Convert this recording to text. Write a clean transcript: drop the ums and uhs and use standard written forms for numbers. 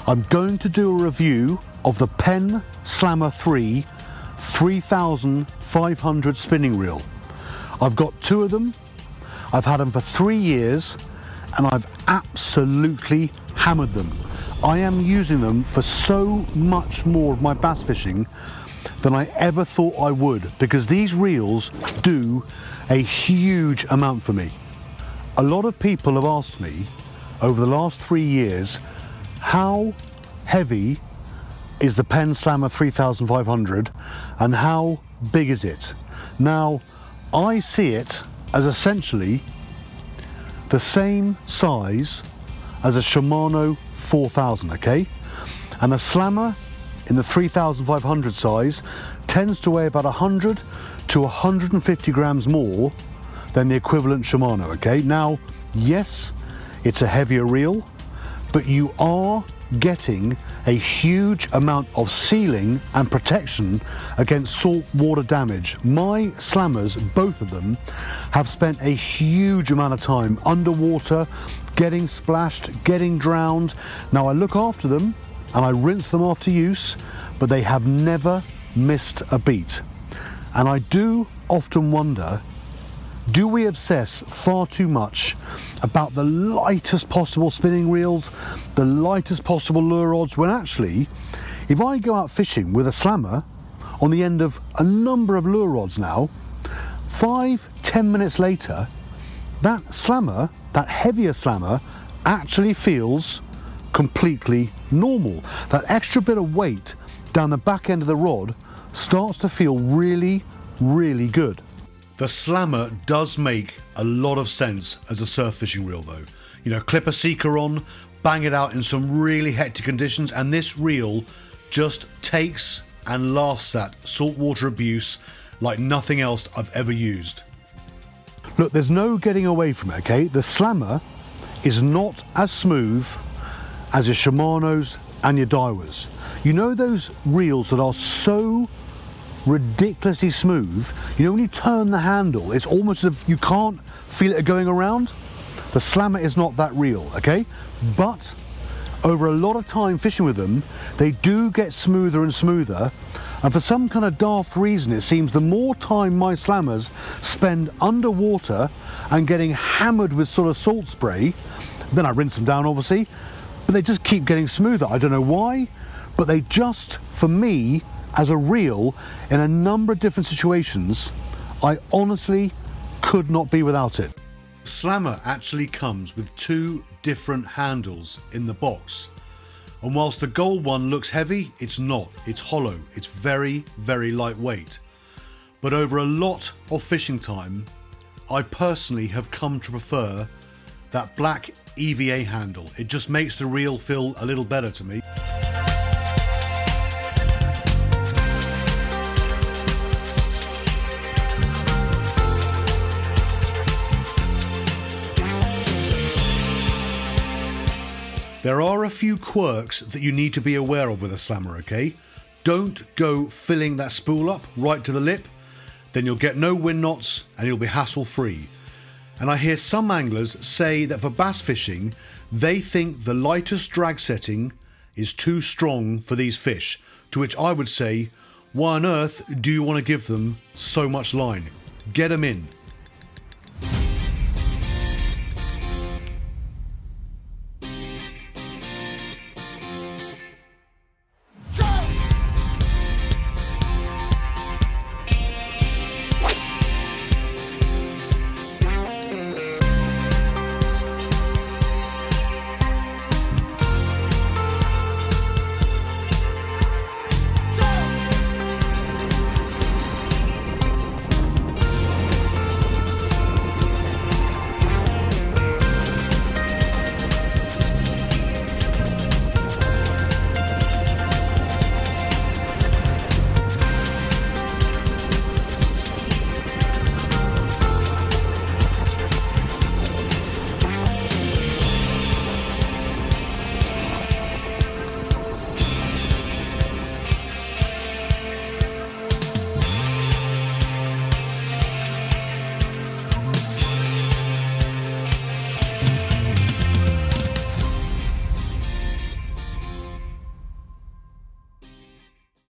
I'm going to do a review of the Penn Slammer III 3500 spinning reel. I've got two of them, I've had them for 3 years and I've absolutely hammered them. I am using them for so much more of my bass fishing than I ever thought I would, because these reels do a huge amount for me. A lot of people have asked me over the last 3 years, how heavy is the Penn Slammer 3500 and how big is it? Now, I see it as essentially the same size as a Shimano 4000, okay? And the Slammer in the 3500 size tends to weigh about 100 to 150 grams more than the equivalent Shimano, okay? Now, yes, it's a heavier reel, but you are getting a huge amount of sealing and protection against salt water damage. My Slammers, both of them, have spent a huge amount of time underwater, getting splashed, getting drowned. Now I look after them and I rinse them after use, but they have never missed a beat. And I do often wonder, do we obsess far too much about the lightest possible spinning reels, the lightest possible lure rods, when actually, if I go out fishing with a Slammer on the end of a number of lure rods now, 5-10 minutes later, that Slammer, that heavier Slammer, actually feels completely normal. That extra bit of weight down the back end of the rod starts to feel really, really good. The Slammer does make a lot of sense as a surf fishing reel though. You know, clip a seeker on, bang it out in some really hectic conditions, and this reel just takes and laughs at saltwater abuse like nothing else I've ever used. Look, there's no getting away from it, okay? The Slammer is not as smooth as your Shimanos and your Daiwas. You know those reels that are so ridiculously smooth, you know when you turn the handle, it's almost as if you can't feel it going around? The Slammer is not that reel, okay? But over a lot of time fishing with them, they do get smoother and smoother, and for some kind of daft reason, it seems the more time my Slammers spend underwater and getting hammered with sort of salt spray, then I rinse them down obviously, but they just keep getting smoother. I don't know why, but they just, for me, as a reel, in a number of different situations, I honestly could not be without it. Slammer actually comes with two different handles in the box, and whilst the gold one looks heavy, it's not. It's hollow. It's very, very lightweight. But over a lot of fishing time, I personally have come to prefer that black EVA handle. It just makes the reel feel a little better to me. There are a few quirks that you need to be aware of with a Slammer, okay? Don't go filling that spool up right to the lip, then you'll get no wind knots and you'll be hassle free. And I hear some anglers say that for bass fishing, they think the lightest drag setting is too strong for these fish, to which I would say, why on earth do you want to give them so much line? Get them in.